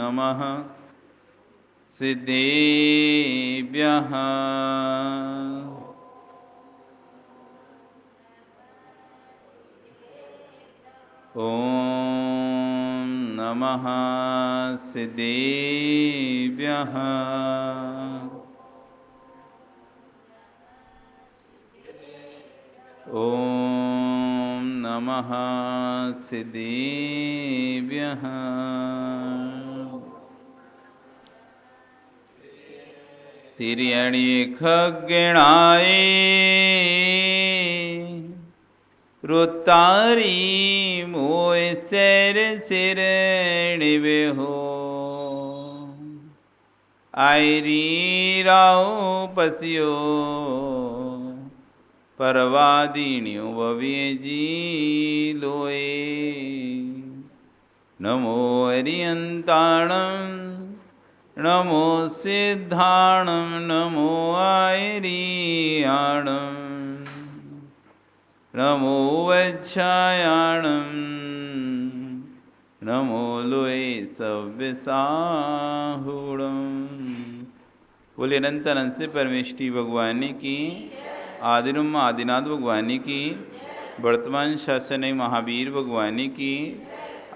नमः सिद्धेभ्यः। ॐ नमः सिद्धेभ्यः। ॐ नमः सिद्धेभ्यः। तिर्यणि खगेणाय रुतारी मोय सेर सिर निवेहो आयरी राव पसियो परवादीण्यो भवेजी लोए। नमो हरियंताणं नमो सिद्धाणं नमो आयरियाणं नमो वच्छायाणं नमो लोए सव्यसाहुणं। बोले अनंत अनंत से परमेष्टि भगवान की, आदिरम आदिनाथ भगवान की, वर्तमान शासन महावीर भगवान की,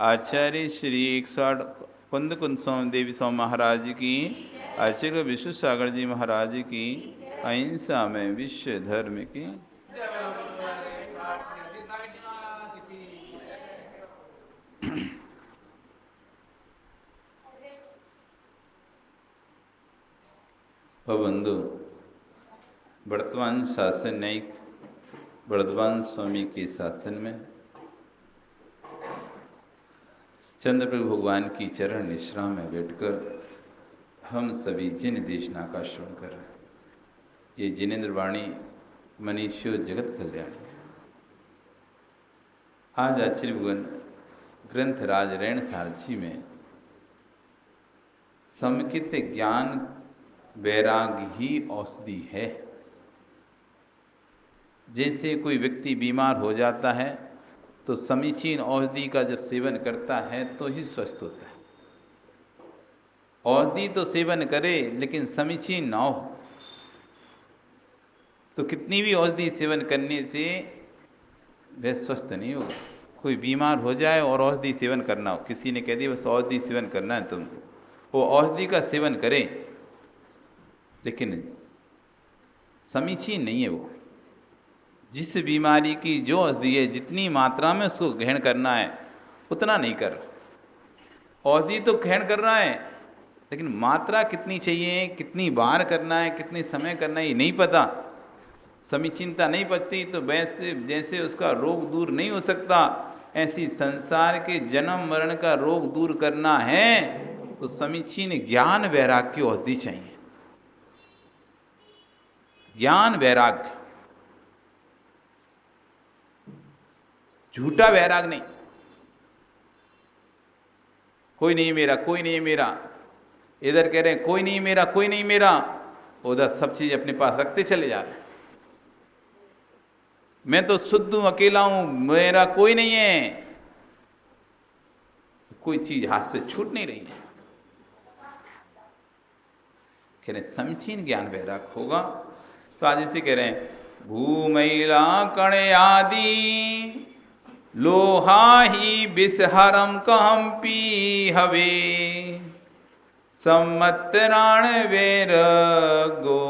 आचार्य श्री 108 कुंद कुंद स्वामी देवी स्वामी महाराज की, आचार्य विश्व सागर जी महाराज की, अहिंसा में विश्व धर्म की। बंधु, वर्तमान शासन न्यायिक वर्धमान स्वामी के शासन में चंद्रप्रभु भगवान की चरण निश्रा में बैठकर हम सभी जिन देशना का श्रवण कर रहे हैं। ये जिनेन्द्र वाणी मनीषो जगत कल्याण। आज आचार्य भगवान ग्रंथ राज रैण सारची में समकित ज्ञान वैराग ही औषधि है। जैसे कोई व्यक्ति बीमार हो जाता है तो समीचीन औषधि का जब सेवन करता है तो ही स्वस्थ होता है। औषधि तो सेवन करे लेकिन समीचीन ना हो तो कितनी भी औषधि सेवन करने से वह स्वस्थ नहीं होगा। कोई बीमार हो जाए और औषधि सेवन करना हो, किसी ने कह दिया बस औषधि सेवन करना है तुमको, वो औषधि का सेवन करे लेकिन समीचीन नहीं है। वो जिस बीमारी की जो औषधि है जितनी मात्रा में उसको ग्रहण करना है उतना नहीं कर रहा। औषधि तो ग्रहण कर रहा है लेकिन मात्रा कितनी चाहिए, कितनी बार करना है, कितने समय करना है ये नहीं पता, समीचीनता नहीं पड़ती। तो वैसे जैसे उसका रोग दूर नहीं हो सकता, ऐसी संसार के जन्म मरण का रोग दूर करना है तो समीचीन ज्ञान वैराग्य की औषधि चाहिए। ज्ञान वैराग्य, झूठा वैराग नहीं। कोई नहीं मेरा, कोई नहीं मेरा, इधर कह रहे हैं कोई नहीं मेरा, कोई नहीं मेरा, उधर सब चीज अपने पास रखते चले जा रहे हैं। मैं तो शुद्ध हूं, अकेला हूं, मेरा कोई नहीं है। कोई चीज हाथ से छूट नहीं रही है। कह रहे समीचीन ज्ञान वैराग होगा तो आज इसे कह रहे हैं भूमैला कण आदि लोहा ही बिसहरम कहम पी हवे सम्मतराण वेर गो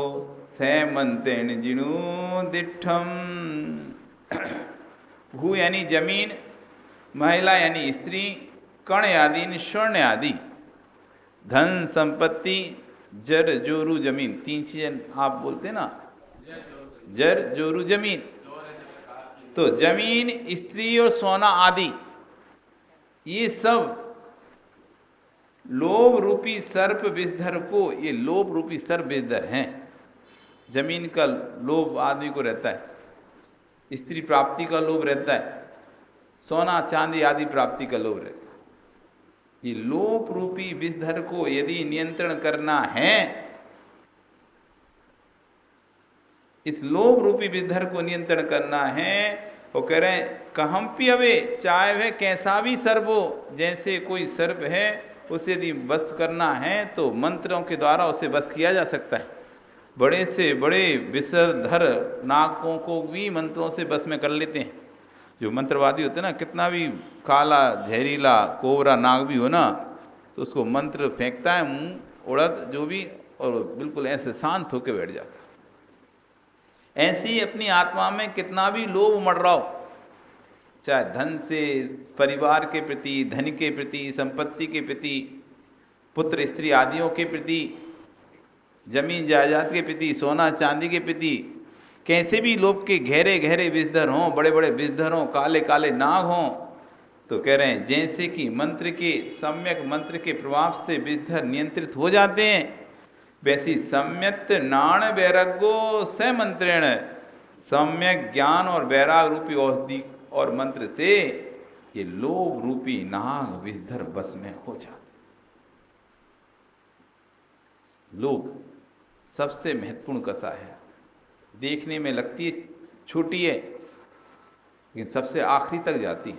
सैमंतेन जिनु दिठम। भू यानी जमीन, महिला यानी स्त्री, कण आदि स्वर्ण आदि, धन संपत्ति, जर जोरू जमीन, तीन चीजें आप बोलते ना, जर जोरू जमीन। तो जमीन, स्त्री और सोना आदि ये सब लोभ रूपी सर्प विषधर को, ये लोभ रूपी सर्प विषधर हैं। जमीन का लोभ आदमी को रहता है, स्त्री प्राप्ति का लोभ रहता है, सोना चांदी आदि प्राप्ति का लोभ रहता है। ये लोभ रूपी विषधर को यदि नियंत्रण करना है, इस लोभ रूपी विषधर को नियंत्रण करना है, वो कह रहे हैं कहम पियवे, चाहे वह कैसा भी सर्प हो। जैसे कोई सर्प है उसे यदि बस करना है तो मंत्रों के द्वारा उसे बस किया जा सकता है। बड़े से बड़े विषधर नागों को भी मंत्रों से बस में कर लेते हैं। जो मंत्रवादी होते हैं ना, कितना भी काला जहरीला कोबरा नाग भी हो ना, तो उसको मंत्र फेंकता है, मुंह उड़द जो भी, और बिल्कुल ऐसे शांत होकर बैठ जाता है। ऐसे ही अपनी आत्मा में कितना भी लोभ उमड़ रहा हो, चाहे धन से, परिवार के प्रति, धन के प्रति, संपत्ति के प्रति, पुत्र स्त्री आदियों के प्रति, जमीन जायदाद के प्रति, सोना चांदी के प्रति, कैसे भी लोभ के गहरे गहरे विषधर हों, बड़े बड़े विषधर हों, काले काले नाग हों, तो कह रहे हैं जैसे कि मंत्र के, सम्यक मंत्र के प्रभाव से विषधर नियंत्रित हो जाते हैं, वैसी सम्यक नाण वैराग्यो स मंत्रेण, सम्यक ज्ञान और वैराग रूपी औषधि और मंत्र से ये लोभ रूपी नाग विषधर बस में हो जाते। लोभ सबसे महत्वपूर्ण कसा है। देखने में लगती है छोटी है, लेकिन सबसे आखिरी तक जाती है,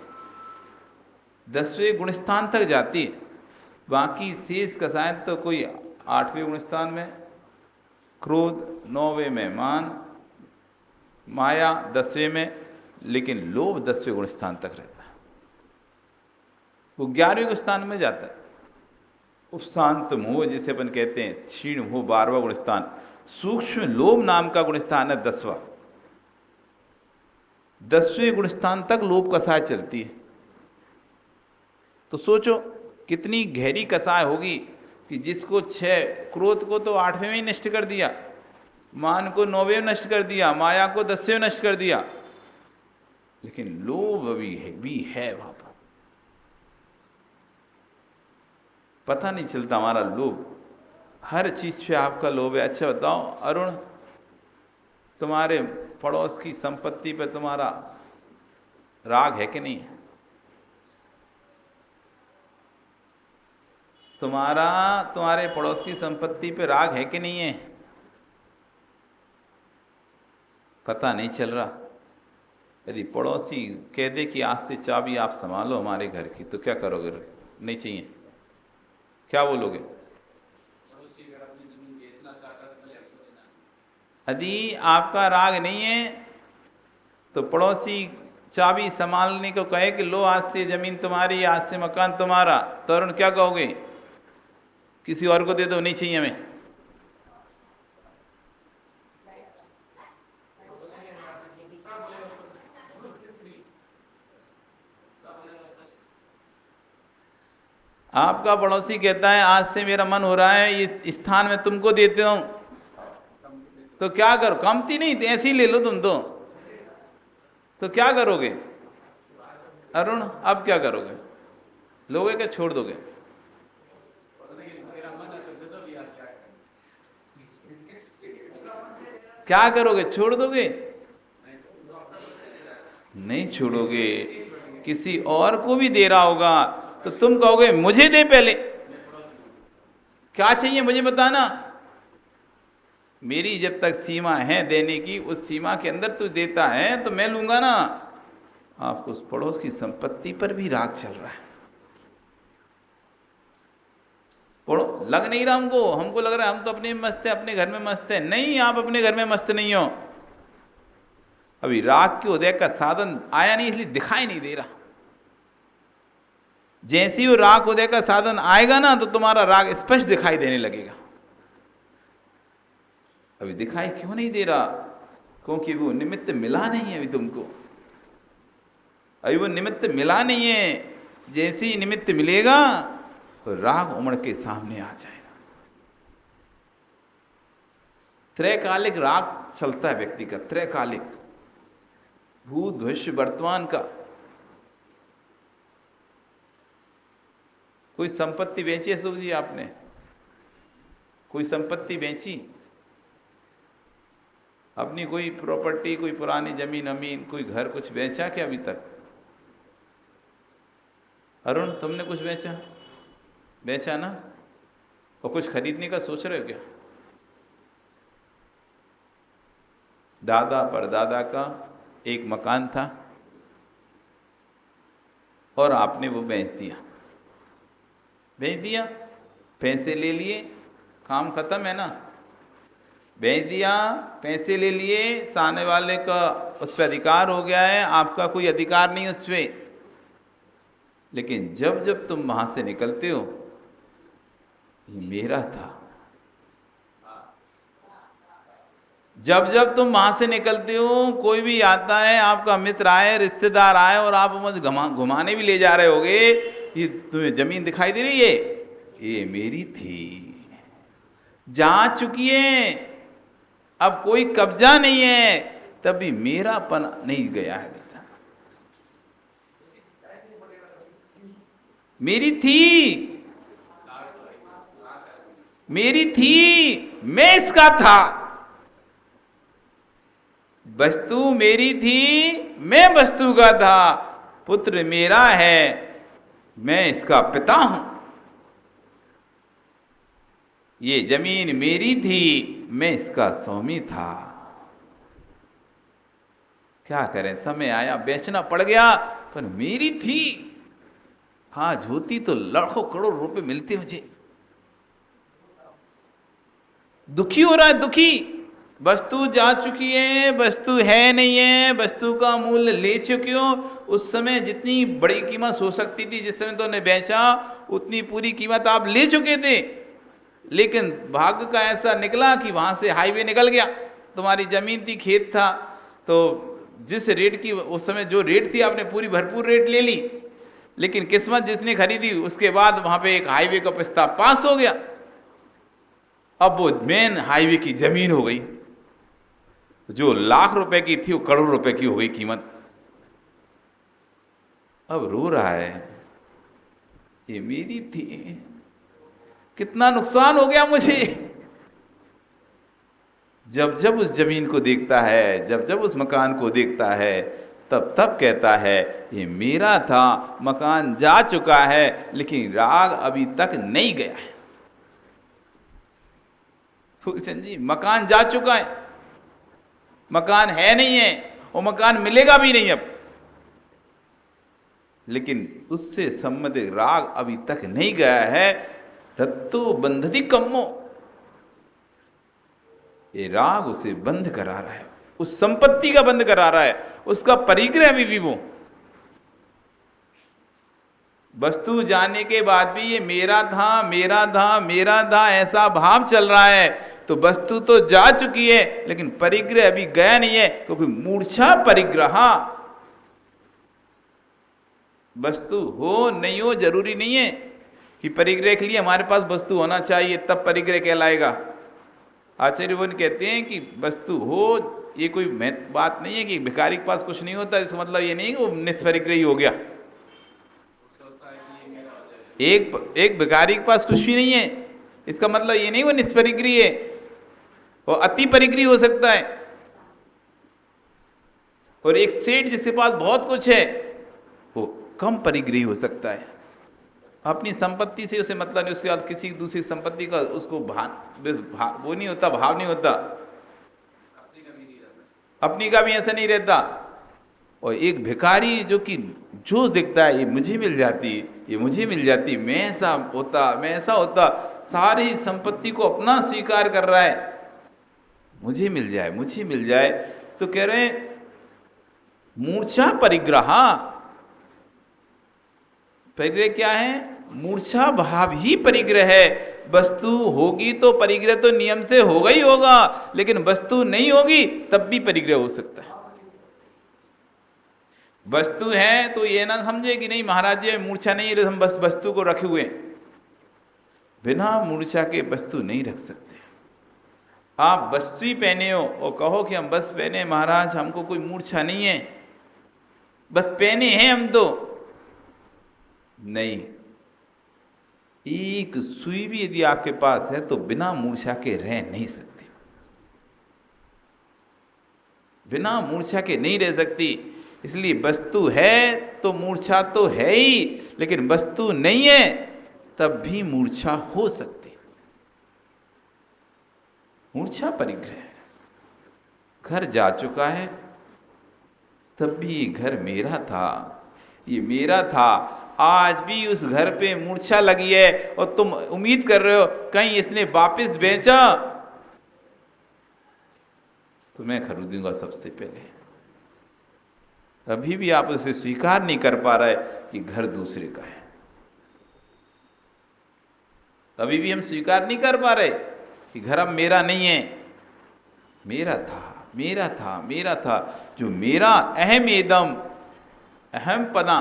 10वें गुणस्थान तक जाती है। बाकी शेष कसाएं तो कोई 8वें गुणस्थान में, क्रोध 9वें में, मान माया 10वें में, लेकिन लोभ 10वें गुणस्थान तक रहता है। वो 11वें गुणस्थान में जाता है। उपशांत मोह जिसे अपन कहते हैं, क्षीण मोह 12वां गुणस्थान, सूक्ष्म लोभ नाम का गुणस्थान है 10वां। 10वें गुणस्थान तक लोभ कसाय चलती है। तो सोचो कितनी गहरी कसाय होगी कि जिसको 6 क्रोध को तो 8वें में ही नष्ट कर दिया, मान को 9वें में नष्ट कर दिया, माया को 10वें में नष्ट कर दिया, लेकिन लोभ भी है वहां पर। पता नहीं चलता हमारा लोभ, हर चीज पे आपका लोभ है। अच्छा बताओ अरुण, तुम्हारे पड़ोस की संपत्ति पे तुम्हारा राग है कि नहीं है? तुम्हारे पड़ोस की संपत्ति पे राग है कि नहीं है? पता नहीं चल रहा। यदि पड़ोसी कह दे कि आज से चाबी आप संभालो हमारे घर की, तो क्या करोगे? नहीं चाहिए, क्या बोलोगे? यदि आपका राग नहीं है तो पड़ोसी चाबी संभालने को कहे कि लो आज से जमीन तुम्हारी, आज से मकान तुम्हारा, तो अरुण क्या कहोगे? किसी और को दे दो, नहीं चाहिए हमें। आपका पड़ोसी कहता है आज से मेरा मन हो रहा है इस स्थान में तुमको देते हूं, तो क्या करो? कमती नहीं, ऐसे ही ले लो तुम तो क्या करोगे अरुण? अब क्या करोगे? लोगे क्या छोड़ दोगे? क्या करोगे? छोड़ दोगे? नहीं छोड़ोगे। किसी और को भी दे रहा होगा तो तुम कहोगे मुझे दे, पहले क्या चाहिए मुझे बताना, मेरी जब तक सीमा है देने की, उस सीमा के अंदर तू देता है तो मैं लूंगा ना। आपको उस पड़ोस की संपत्ति पर भी राग चल रहा है। लग नहीं रहा हमको लग रहा है हम तो अपने में मस्त है, अपने घर में मस्त है। नहीं, आप अपने घर में मस्त नहीं हो। अभी राग के उदय का साधन आया नहीं, इसलिए दिखाई नहीं दे रहा। जैसे ही वो राग उदय का साधन आएगा ना, तो तुम्हारा राग स्पष्ट दिखाई देने लगेगा। अभी दिखाई क्यों नहीं दे रहा? क्योंकि वो निमित्त मिला नहीं है अभी तुमको। अभी वो निमित्त मिला नहीं है। जैसे ही निमित्त मिलेगा तो राग उमड़ के सामने आ जाएगा। त्रैकालिक राग चलता है व्यक्ति का, त्रैकालिक, भूत भविष्य वर्तमान का। कोई संपत्ति बेची है सुख जी आपने? कोई संपत्ति बेची अपनी? कोई प्रॉपर्टी, कोई पुरानी जमीन अमीन, कोई घर, कुछ बेचा क्या अभी तक? अरुण तुमने कुछ बेचा? बेचा ना? और कुछ खरीदने का सोच रहे हो क्या? दादा परदादा का एक मकान था और आपने वो बेच दिया। बेच दिया, पैसे ले लिए, काम खत्म है ना। बेच दिया, पैसे ले लिए, सामने वाले का उस पर अधिकार हो गया है, आपका कोई अधिकार नहीं उस पर। लेकिन जब जब तुम वहां से निकलते हो, ये मेरा था। जब जब तुम वहां से निकलते हो, कोई भी आता है, आपका मित्र आए, रिश्तेदार आए, और आप मुझे घुमाने भी ले जा रहे होगे, ये तुम्हें जमीन दिखाई दे रही है, ये मेरी थी, जा चुकी है, अब कोई कब्जा नहीं है, तब भी मेरापन नहीं गया है बेटा, मेरी थी, मेरी थी, मैं इसका था। वस्तु मेरी थी, मैं वस्तु का था। पुत्र मेरा है, मैं इसका पिता हूं। ये जमीन मेरी थी, मैं इसका स्वामी था। क्या करें, समय आया, बेचना पड़ गया, पर मेरी थी। आज होती तो लाखों करोड़ रुपए मिलते मुझे। दुखी हो रहा है, दुखी। वस्तु जा चुकी है, वस्तु है नहीं है, वस्तु का मूल्य ले चुके हो। उस समय जितनी बड़ी कीमत हो सकती थी, जिस समय तुमने बेचा, उतनी पूरी कीमत आप ले चुके थे। लेकिन भाग्य का ऐसा निकला कि वहां से हाईवे निकल गया, तुम्हारी जमीन थी, खेत था, तो जिस रेट की उस समय जो रेट थी, आपने पूरी भरपूर रेट ले ली। लेकिन किस्मत जिसने खरीदी, उसके बाद वहां पे एक हाईवे का प्रस्ताव पास हो गया। अब वो मेन हाईवे की जमीन हो गई, जो लाख रुपए की थी वो करोड़ रुपए की हो गई कीमत। अब रो रहा है, ये मेरी थी, कितना नुकसान हो गया मुझे। जब जब उस जमीन को देखता है, जब जब उस मकान को देखता है, तब तब कहता है ये मेरा था, मकान जा चुका है, लेकिन राग अभी तक नहीं गया है। फूलचंद जी, मकान जा चुका है, मकान है नहीं है, वो मकान मिलेगा भी नहीं अब, लेकिन उससे संबंधित राग अभी तक नहीं गया है। रत्तो बंधति कम्मो, ये राग उसे बंद करा रहा है, उस संपत्ति का बंद करा रहा है, उसका परिग्रह अभी भी वो। वस्तु जाने के बाद भी ये मेरा था, मेरा था, मेरा था, ऐसा भाव चल रहा है। तो वस्तु तो जा चुकी है, लेकिन परिग्रह अभी गया नहीं है, क्योंकि मूर्छा परिग्रह। वस्तु हो नहीं हो जरूरी नहीं है कि परिग्रह के लिए हमारे पास वस्तु होना चाहिए तब परिग्रह कहलाएगा। आचार्य वन कहते हैं कि वस्तु हो, ये कोई बात नहीं है कि भिखारी के पास कुछ नहीं होता, इसका मतलब ये नहीं कि वो निष्परिग्रही हो गया। एक भिखारी के पास कुछ भी नहीं है, इसका मतलब ये नहीं वो निष्परिग्रही है, वो अति परिग्रही हो सकता है। और एक सेठ जिसके पास बहुत कुछ है, वो कम परिग्रही हो सकता है। अपनी संपत्ति से उसे मतलब नहीं, उसके बाद किसी दूसरी संपत्ति का उसको वो नहीं होता, भाव नहीं होता, अपनी का भी ऐसा नहीं रहता। और एक भिखारी जो कि जो दिखता है, ये मुझे मिल जाती, ये मुझे मिल जाती, मैं ऐसा होता, मैं ऐसा होता, सारी संपत्ति को अपना स्वीकार कर रहा है, मुझे मिल जाए, मुझे मिल जाए। तो कह रहे हैं मूर्छा परिग्रह। परिग्रह क्या है? मूर्छा भाव ही परिग्रह है। वस्तु होगी तो परिग्रह तो नियम से होगा ही होगा, लेकिन वस्तु नहीं होगी तब भी परिग्रह हो सकता है। वस्तु है तो ये ना समझे कि नहीं महाराज जी मूर्छा नहीं है, हम बस वस्तु को रखे हुए। बिना मूर्छा के वस्तु नहीं रख सकते। आप वस्तु ही पहने हो और कहो कि हम बस पहने महाराज, हमको कोई मूर्छा नहीं है, बस पहने हैं हम, तो नहीं। एक सुई भी यदि आपके पास है तो बिना मूर्छा के रह नहीं सकते, बिना मूर्छा के नहीं रह सकती। इसलिए वस्तु है तो मूर्छा तो है ही, लेकिन वस्तु नहीं है तब भी मूर्छा हो सकती। मूर्छा परिग्रह। घर जा चुका है तब भी ये घर मेरा था, ये मेरा था। आज भी उस घर पे मूर्छा लगी है और तुम उम्मीद कर रहे हो कहीं इसने वापस बेचा तो मैं खरीदूंगा सबसे पहले। अभी भी आप उसे स्वीकार नहीं कर पा रहे कि घर दूसरे का है। अभी भी हम स्वीकार नहीं कर पा रहे कि घर अब मेरा नहीं है, मेरा था, मेरा था, मेरा था। जो मेरा अहम एदम, अहम पदा,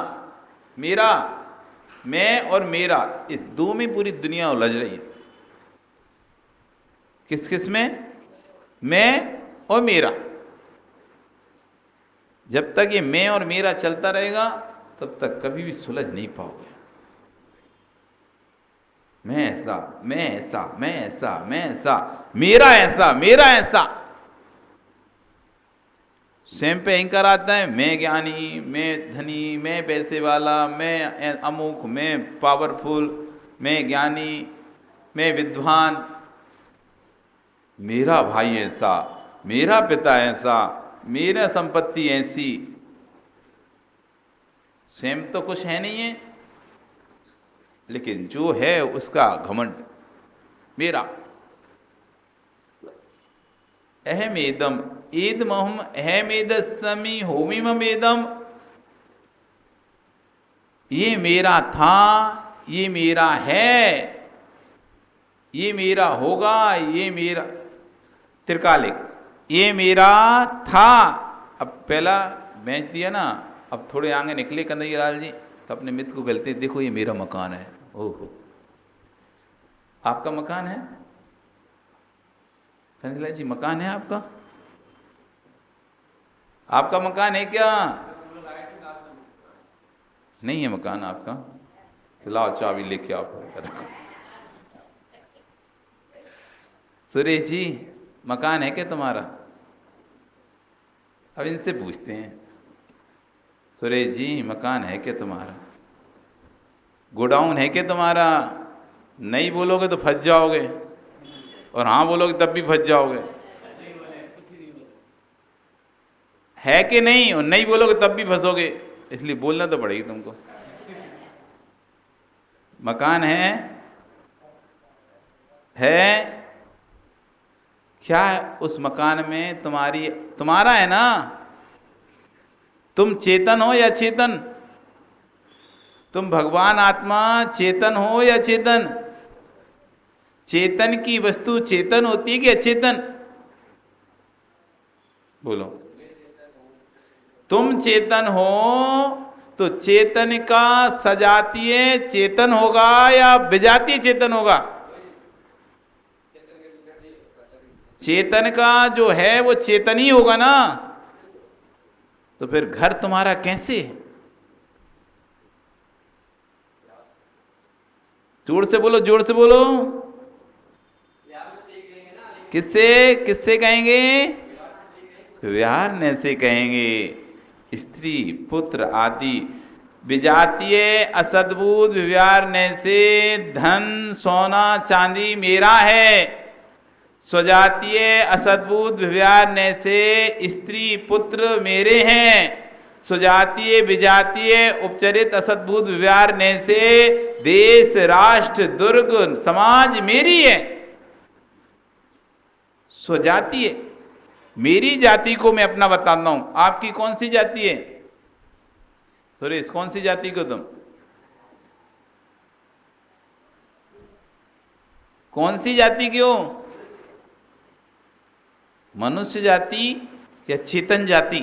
मेरा, मैं और मेरा, इस दो में पूरी दुनिया उलझ रही है। किस किस में? मैं और मेरा। जब तक ये मैं और मेरा चलता रहेगा तब तक कभी भी सुलझ नहीं पाओगे। मैं ऐसा, मैं ऐसा, मैं ऐसा, मैं ऐसा, मेरा ऐसा, मेरा ऐसा। स्वयं पे अहंकार आता है, मैं ज्ञानी, मैं धनी, मैं पैसे वाला, मैं अमुक, मैं पावरफुल, मैं ज्ञानी, मैं विद्वान, मेरा भाई ऐसा, मेरा पिता ऐसा, मेरा संपत्ति ऐसी। स्वयं तो कुछ है नहीं है, लेकिन जो है उसका घमंड, मेरा। अहम एदम, एदमहम अहमेदस्मि होमिमम एदम। ये मेरा था, ये मेरा है, ये मेरा होगा, ये मेरा। त्रिकालिक, ये मेरा था। अब पहला बेंच दिया ना, अब थोड़े आगे निकले कन्हैया लाल जी तो अपने मित्र को गलती, देखो ये मेरा मकान है। ओहो, आपका मकान है कन्हैया लाल जी? मकान है आपका? आपका मकान है क्या? नहीं है मकान आपका? तो लाओ चाबी लेके आओ। सुरेश जी मकान है क्या तुम्हारा? अब इनसे पूछते हैं, सुरेश जी मकान है क्या तुम्हारा? गोडाउन है क्या तुम्हारा? नहीं बोलोगे तो फंस जाओगे, और हाँ बोलोगे तब भी फंस जाओगे। है कि नहीं? और नहीं बोलोगे तब भी फंसोगे, इसलिए बोलना तो पड़ेगी तुमको। मकान है क्या? उस मकान में तुम्हारा है ना? तुम चेतन हो या चेतन? तुम भगवान आत्मा चेतन हो या चेतन? चेतन की वस्तु चेतन होती है कि अचेतन? बोलो। तुम चेतन हो तो चेतन का सजातीय चेतन होगा या विजातीय चेतन होगा? चेतन का जो है वो चेतन ही होगा ना। तो फिर घर तुम्हारा कैसे? जोर से बोलो, जोर से बोलो। किससे कहेंगे? व्यवहार से कहेंगे। स्त्री पुत्र आदि विजातीय असद्भुत व्यवहार से धन सोना चांदी मेरा है। स्वजातीय असद्भुत व्यवहार से स्त्री पुत्र मेरे हैं। स्वजातीय विजातीय उपचरित असद्भुत व्यवहार से देश राष्ट्र दुर्ग समाज मेरी है। स्वजातीय, मेरी जाति को मैं अपना बताता हूं। आपकी कौन सी जाति है सुरेश? कौन सी जाति को तुम? कौन सी जाति की हो? मनुष्य जाति या चेतन जाति?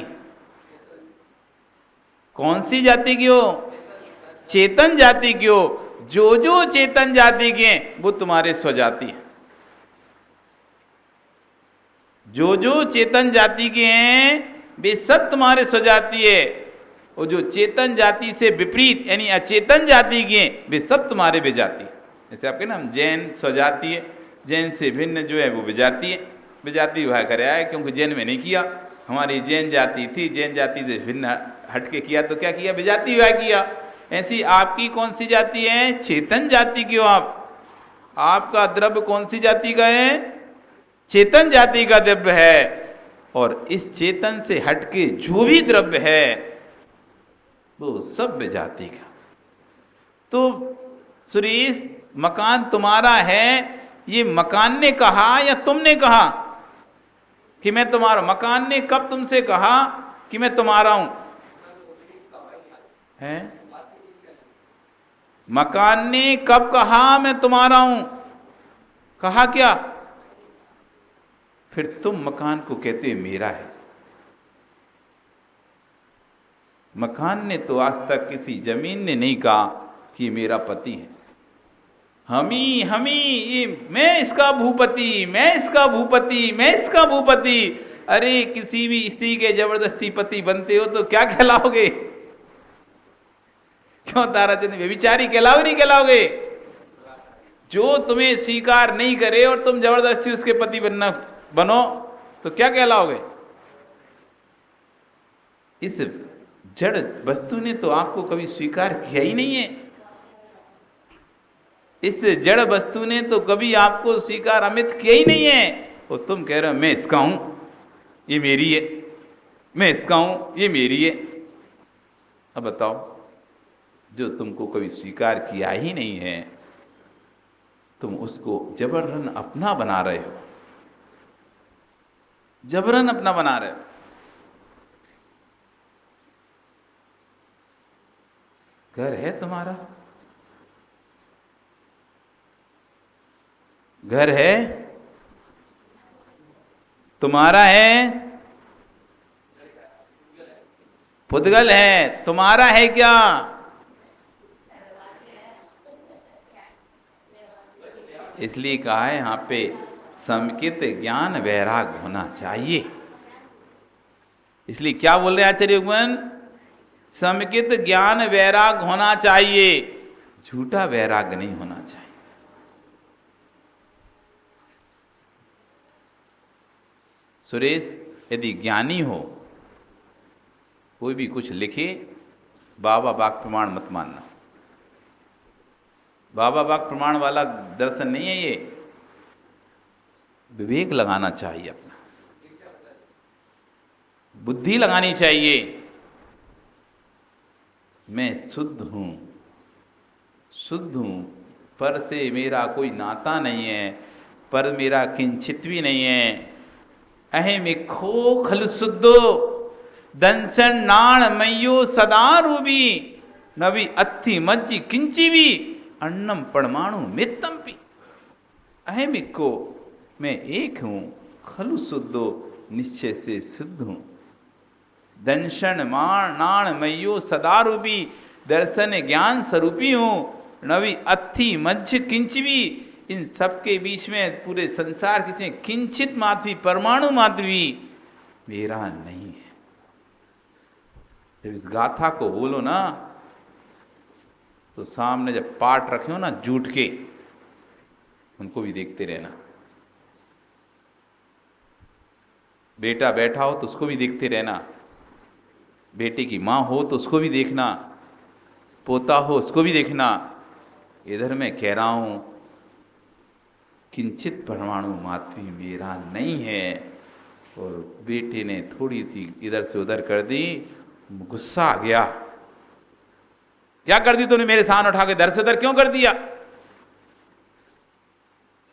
कौन सी जाति की हो? चेतन जाति की हो। जो चेतन जाति के हैं वो तुम्हारे स्वजाति हैं। जो चेतन जाति के हैं वे सब तुम्हारे स्वजाति है, और जो चेतन जाति से विपरीत यानी अचेतन जाति के हैं वे सब तुम्हारे विजाति। जैसे आपके ना जैन स्वजाति है, जैन से भिन्न जो है वो विजाति है। विजाति विवाह कराया है क्योंकि जैन में नहीं किया। हमारी जैन जाति थी, जैन जाति से भिन्न हटके किया तो क्या किया? विजाति विवाह किया। ऐसी आपकी कौन सी जाति है? चेतन जाति की हो आप। आपका द्रव्य कौन सी जाति का है? चेतन जाति का द्रव्य है। और इस चेतन से हटके जो भी द्रव्य है वो सब विजाति का। तो सुरेश, मकान तुम्हारा है, ये मकान ने कहा या तुमने कहा कि मैं तुम्हारा? मकान ने कब तुमसे कहा कि मैं तुम्हारा हूं? है? मकान ने कब कहा मैं तुम्हारा हूं? कहा क्या? फिर तुम मकान को कहते हो मेरा है। मकान ने तो आज तक किसी जमीन ने नहीं कहा कि मेरा पति है। हमी ये मैं इसका भूपति, मैं इसका भूपति, मैं इसका भूपति। अरे किसी भी स्त्री के जबरदस्ती पति बनते हो तो क्या कहलाओगे? क्यों ताराचंद, व्यभिचारी कहलाओगे नहीं कहलाओगे? जो तुम्हें स्वीकार नहीं करे और तुम जबरदस्ती उसके पति बनो तो क्या कहलाओगे? इस जड़ वस्तु ने तो आपको कभी स्वीकार किया ही नहीं है। इस जड़ वस्तु ने तो कभी आपको स्वीकार अमित किया ही नहीं है। और तुम कह रहे हो मैं इसका हूं, ये मेरी है, मैं इसका हूं, ये मेरी है। अब बताओ, जो तुमको कभी स्वीकार किया ही नहीं है, तुम उसको जबरन अपना बना रहे हो, जबरन अपना बना रहे हो। घर है तुम्हारा, घर है तुम्हारा, है पुद्गल है तुम्हारा, है क्या? इसलिए कहा है यहां पे समेकित ज्ञान वैराग होना चाहिए। इसलिए क्या बोल रहे हैं आचार्य भगवान? समेकित ज्ञान वैराग होना चाहिए, झूठा वैराग नहीं होना चाहिए। सुरेश, यदि ज्ञानी हो, कोई भी कुछ लिखे, बाबा वाक् प्रमाण मत मानना। बाबा वाक् प्रमाण वाला दर्शन नहीं है ये। विवेक लगाना चाहिए, अपना बुद्धि लगानी चाहिए। मैं शुद्ध हूं, शुद्ध हूं, पर से मेरा कोई नाता नहीं है, पर मेरा किंचित भी नहीं है। अहमिखो खलु शुद्धो दंशन नाण मय्यो सदा रूबी नवी अत्थि मज्जी किंची भी अन्नम परमाणु मित्तम पी। अहमिको, मैं एक हूं, खलु शुद्धो, निश्चय से शुद्ध हूं। दंशन नाण मय्यो सदा रूपी, दर्शन ज्ञान स्वरूपी हूं। नवी अत्थि मज्ज किंचवी, इन सबके बीच में पूरे संसार के किंचित मात्र भी, परमाणु मात्र भी मेरा नहीं है। जब इस गाथा को बोलो ना, तो सामने जब पाठ रखे हो ना जूट के, उनको भी देखते रहना। बेटा बैठा हो तो उसको भी देखते रहना, बेटे की माँ हो तो उसको भी देखना, पोता हो उसको भी देखना। इधर मैं कह रहा हूं किंचित परमाणु मात्र भी मेरा नहीं है। और बेटे ने थोड़ी सी इधर से उधर कर दी, गुस्सा आ गया। क्या कर दी तूने? मेरे सामान उठा के इधर से उधर क्यों कर दिया?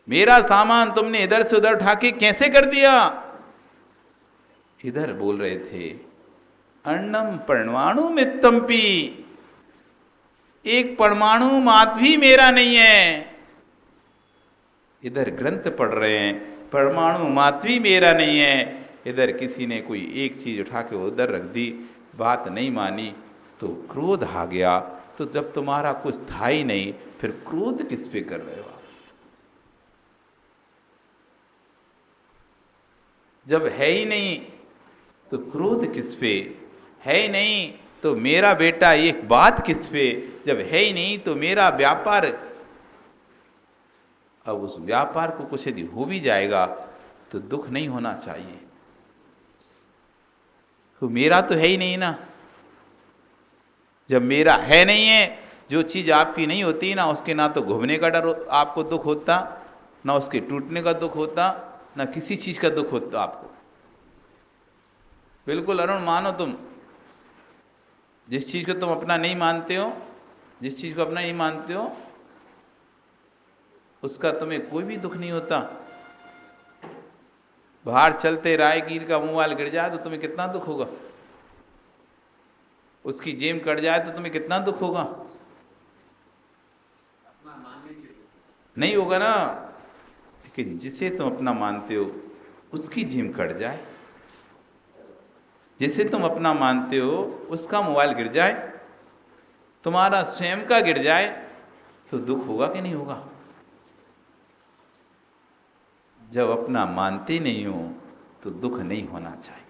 मेरा सामान तुमने इधर से उधर उठा के कैसे कर दिया? इधर बोल रहे थे अन्नम परमाणु मित्तम्पी, एक परमाणु मात्र भी मेरा नहीं है। इधर ग्रंथ पढ़ रहे हैं, परमाणु मात्र भी मेरा नहीं है। इधर किसी ने कोई एक चीज उठा के उधर रख दी, बात नहीं मानी तो क्रोध आ गया। तो जब तुम्हारा कुछ था ही नहीं, फिर क्रोध किस पे कर रहे हो आप? जब है ही नहीं तो क्रोध किस पे? है ही नहीं तो मेरा बेटा एक बात किस पे? जब है ही नहीं तो मेरा व्यापार, अब उस व्यापार को कुछ यदि हो भी जाएगा तो दुख नहीं होना चाहिए, तो मेरा तो है ही नहीं ना। जब मेरा है नहीं है, जो चीज़ आपकी नहीं होती ना, उसके ना तो घूमने का डर आपको दुख होता, ना उसके टूटने का दुख होता, ना किसी चीज़ का दुख होता आपको। बिल्कुल अरुण, मानो तुम जिस चीज़ को तुम अपना नहीं मानते हो, जिस चीज़ को अपना नहीं मानते हो उसका तुम्हें कोई भी दुख नहीं होता। बाहर चलते राहगीर का मोबाइल गिर जाए तो तुम्हें कितना दुख होगा, उसकी जेब कट जाए तो तुम्हें कितना दुख होगा, नहीं होगा ना। लेकिन जिसे तुम अपना मानते हो उसकी जेब कट जाए, जिसे तुम अपना मानते हो उसका मोबाइल गिर जाए, तुम्हारा स्वयं का गिर जाए, तो दुख होगा कि नहीं होगा? जब अपना मानते नहीं हो तो दुख नहीं होना चाहिए।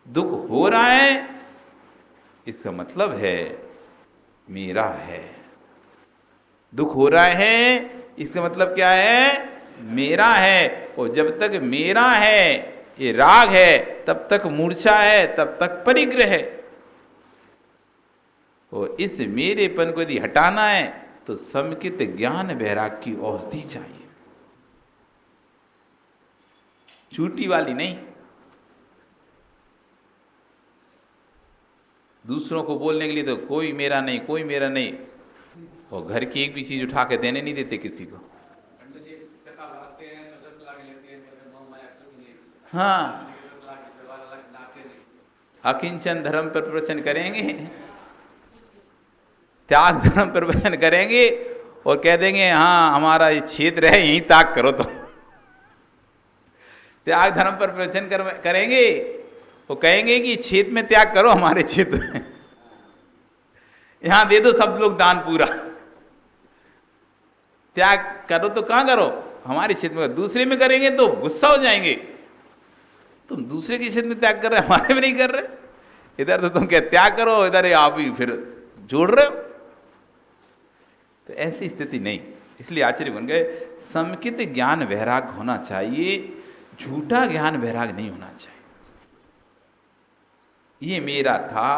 दुख हो रहा है इसका मतलब है मेरा है। दुख हो रहा है इसका मतलब क्या है? मेरा है। और जब तक मेरा है, ये राग है, तब तक मूर्छा है, तब तक परिग्रह है। और इस मेरेपन को यदि हटाना है तो समुचित ज्ञान वैराग की औषधि चाहिए, झूठी वाली नहीं। दूसरों को बोलने के लिए तो कोई मेरा नहीं, कोई मेरा नहीं, और घर की एक भी चीज उठा के देने नहीं देते किसी को। हाँ, अकिंचन धर्म पर प्रवचन करेंगे, त्याग धर्म पर प्रवचन करेंगे और कह देंगे हाँ हमारा ये क्षेत्र है यहीं त्याग करो। तो त्याग धर्म पर प्रवचन करेंगे, वो कहेंगे कि क्षेत्र में त्याग करो, हमारे क्षेत्र में यहां दे दो सब लोग दान पूरा। त्याग करो तो कहां करो? हमारे क्षेत्र में। दूसरे में करेंगे तो गुस्सा हो जाएंगे, तुम दूसरे के क्षेत्र में त्याग कर रहे, हमारे में नहीं कर रहे। इधर तो तुम क्या त्याग करो, इधर आप ही फिर जोड़ रहे हो। तो ऐसी स्थिति नहीं। इसलिए आचार्य बन गए समुचित ज्ञान वैराग होना चाहिए, झूठा ज्ञान वैराग नहीं होना चाहिए। ये मेरा था,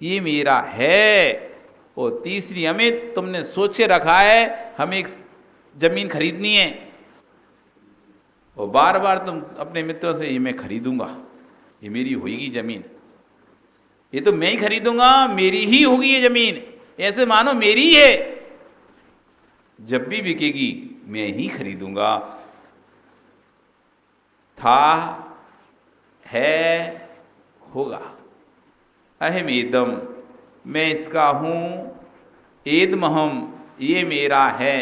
ये मेरा है। और तीसरी अमित तुमने सोच के रखा है हमें एक जमीन खरीदनी है, और बार बार तुम अपने मित्रों से ये मैं खरीदूंगा, ये मेरी होगी जमीन, ये तो मैं ही खरीदूंगा, मेरी ही होगी ये जमीन, ऐसे मानो मेरी ही है, जब भी बिकेगी मैं ही खरीदूंगा। था, है, होगा। अहम एदम, मैं इसका हूं, एदमहम, ये मेरा है।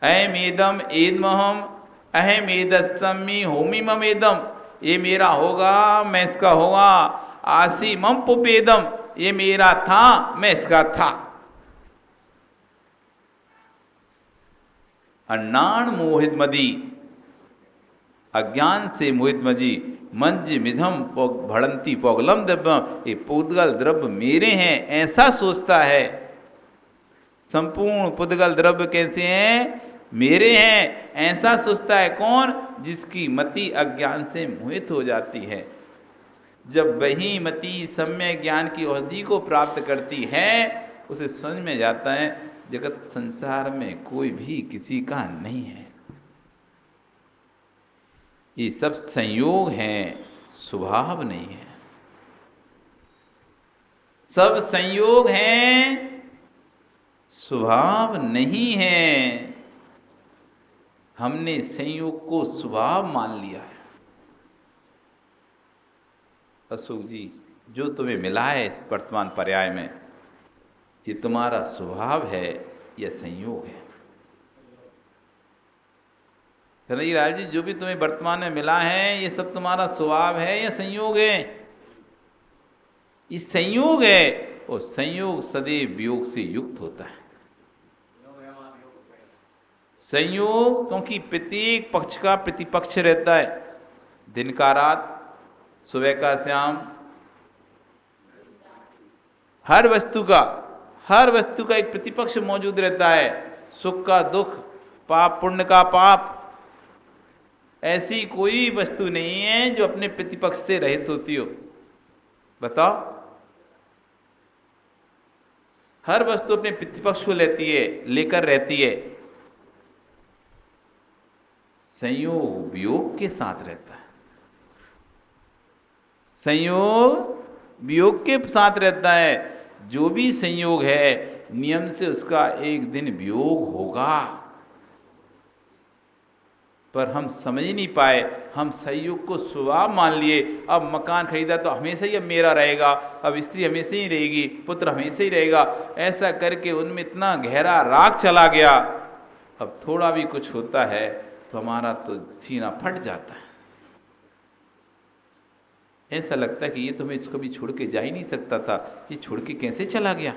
अहम एदम एदमहम, अहम एदस्सम्मि होमिमम एदम, ये मेरा होगा, मैं इसका होगा। आसी मम पुपेदम, ये मेरा था, मैं इसका था। अन्नान मोहित मदी, अज्ञान से मोहित मजी, मंज मिधम भड़ंती पौगलम द्रव्य, ये पुद्गल द्रव्य मेरे हैं ऐसा सोचता है। संपूर्ण पुद्गल द्रव्य कैसे हैं? मेरे हैं ऐसा सोचता है। कौन? जिसकी मति अज्ञान से मोहित हो जाती है। जब वही मति सम्यक ज्ञान की औषधि को प्राप्त करती है, उसे समझ में जाता है जगत संसार में कोई भी किसी का नहीं है, ये सब संयोग हैं, स्वभाव नहीं है। सब संयोग हैं, स्वभाव नहीं है। हमने संयोग को स्वभाव मान लिया है। अशोक जी, जो तुम्हें मिला है इस वर्तमान पर्याय में, ये तुम्हारा स्वभाव है या संयोग है? कन्हैया जी, जो भी तुम्हें वर्तमान में मिला है ये सब तुम्हारा स्वभाव है या संयोग है? ये संयोग है, और संयोग सदैव वियोग से युक्त होता है। संयोग क्योंकि प्रत्येक पक्ष का प्रतिपक्ष रहता है। दिन का रात, सुबह का शाम, हर वस्तु का एक प्रतिपक्ष मौजूद रहता है। सुख का दुख, पाप पुण्य का पाप, ऐसी कोई वस्तु नहीं है जो अपने प्रतिपक्ष से रहित होती हो। बताओ, हर वस्तु अपने प्रतिपक्ष को लेकर रहती है। संयोग वियोग के साथ रहता है, संयोग वियोग के साथ रहता है। जो भी संयोग है नियम से उसका एक दिन वियोग होगा, पर हम समझ नहीं पाए। हम संयोग को स्वभाव मान लिए। अब मकान खरीदा तो हमेशा ही अब मेरा रहेगा, अब स्त्री हमेशा ही रहेगी, पुत्र हमेशा ही रहेगा, ऐसा करके उनमें इतना गहरा राग चला गया। अब थोड़ा भी कुछ होता है तो हमारा तो सीना फट जाता है। ऐसा लगता है कि ये तो मैं इसको भी छोड़ के जा ही नहीं सकता था, ये छोड़ के कैसे चला गया।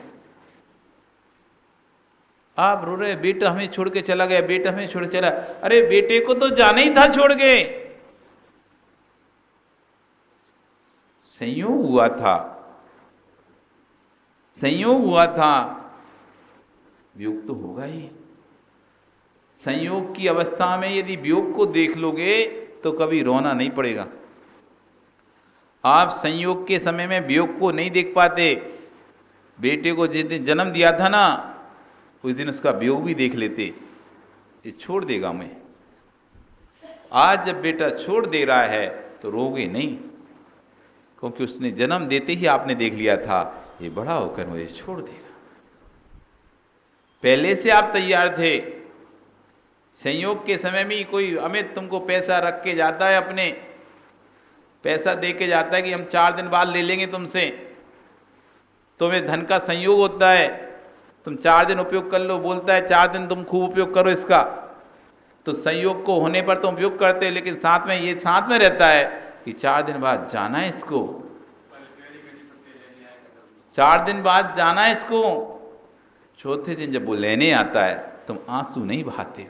आप रो रहे बेटा हमें छोड़ के चला गया, बेटा हमें छोड़ के चला। अरे बेटे को तो जाना ही था छोड़ के, संयोग हुआ था, संयोग हुआ था, वियोग तो होगा ही। संयोग की अवस्था में यदि वियोग को देख लोगे तो कभी रोना नहीं पड़ेगा। आप संयोग के समय में वियोग को नहीं देख पाते। बेटे को जिस दिन जन्म दिया था ना, उस दिन उसका वियोग भी देख लेते, ये छोड़ देगा मैं। आज जब बेटा छोड़ दे रहा है तो रोगे नहीं, क्योंकि उसने जन्म देते ही आपने देख लिया था ये बड़ा होकर मुझे छोड़ देगा। पहले से आप तैयार थे। संयोग के समय में कोई अमित तुमको पैसा रख के जाता है, अपने पैसा दे के जाता है कि हम 4 दिन बाद ले लेंगे तुमसे, तुम्हें धन का संयोग होता है, तुम 4 दिन उपयोग कर लो, बोलता है 4 दिन तुम खूब उपयोग करो इसका, तो संयोग को होने पर तुम उपयोग करते हो, लेकिन साथ में ये साथ में रहता है कि 4 दिन बाद जाना है इसको, 4 दिन बाद जाना है इसको। चौथे दिन जब वो लेने आता है तुम आंसू नहीं बहाते हो,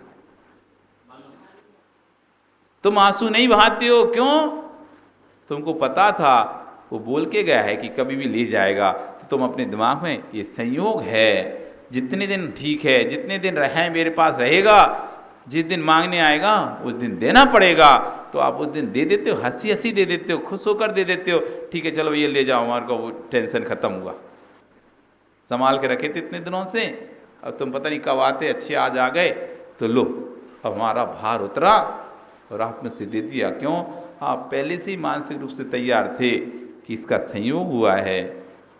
तुम आंसू नहीं बहाते हो। क्यों? तुमको पता था वो बोल के गया है कि कभी भी ले जाएगा, तो तुम अपने दिमाग में ये संयोग है, जितने दिन ठीक है, जितने दिन रहे मेरे पास रहेगा, जिस दिन मांगने आएगा उस दिन देना पड़ेगा, तो आप उस दिन दे देते हो, हंसी हंसी दे देते हो, खुश होकर दे देते हो। ठीक है चलो ये ले जाओ, हमारे को वो टेंशन खत्म हुआ। संभाल के रखे थे इतने दिनों से, अब तुम पता नहीं कब आते, अच्छे आज आ गए तो लो अब हमारा भार उतरा और आपने से दे दिया। क्यों? आप पहले से ही मानसिक रूप से तैयार थे कि इसका संयोग हुआ है,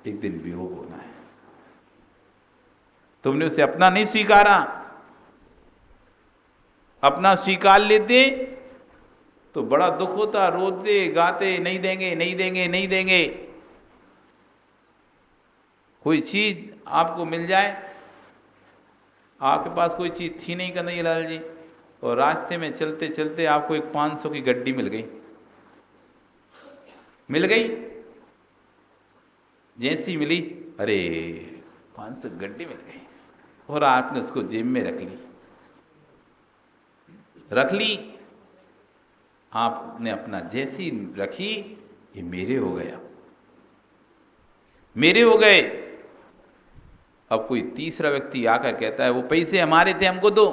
एक दिन वियोग होना है। तुमने उसे अपना नहीं स्वीकारा। अपना स्वीकार लेते तो बड़ा दुख होता, रोते गाते, नहीं देंगे नहीं देंगे नहीं देंगे। कोई चीज आपको मिल जाए, आपके पास कोई चीज थी नहीं कन्हैयालाल जी, और रास्ते में चलते चलते आपको एक 500 की गड्डी मिल गई, मिल गई, जैसी मिली अरे 500 गड्डी मिल गई, और आपने उसको जेब में रख ली, रख ली। आपने अपना जैसी रखी, ये मेरे हो गया, मेरे हो गए। अब कोई तीसरा व्यक्ति आकर कहता है वो पैसे हमारे थे, हमको दो।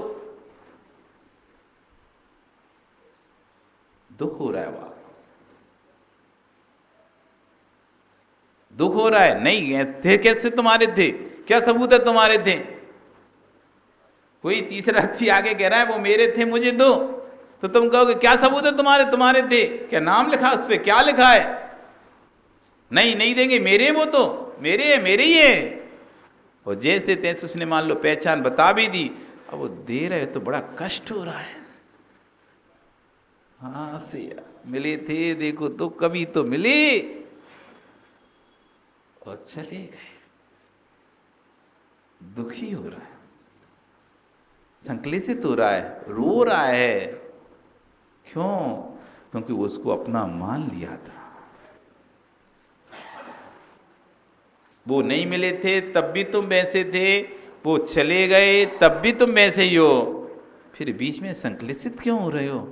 दुख हो रहा है, वहां दुख हो रहा है। नहीं ऐसे थे, कैसे तुम्हारे थे, क्या सबूत है तुम्हारे थे? कोई तीसरा व्यक्ति आगे कह रहा है वो मेरे थे मुझे दो, तो तुम कहोगे क्या सबूत है तुम्हारे, तुम्हारे थे, क्या नाम लिखा उस पर, क्या लिखा है? नहीं नहीं देंगे, मेरे, वो तो मेरे है, मेरे ही है। और जैसे तैसे उसने मान लो पहचान बता भी दी, अब वो दे रहे तो बड़ा कष्ट हो रहा है। हाँ से मिले थे, देखो तो कभी तो मिले और चले गए। दुखी हो रहा है, संकलित हो रहा है, रो रहा है। क्यों? क्योंकि वो उसको अपना मान लिया था। वो नहीं मिले थे तब भी तुम वैसे थे, वो चले गए तब भी तुम वैसे ही हो, फिर बीच में संकलित क्यों हो रहे हो?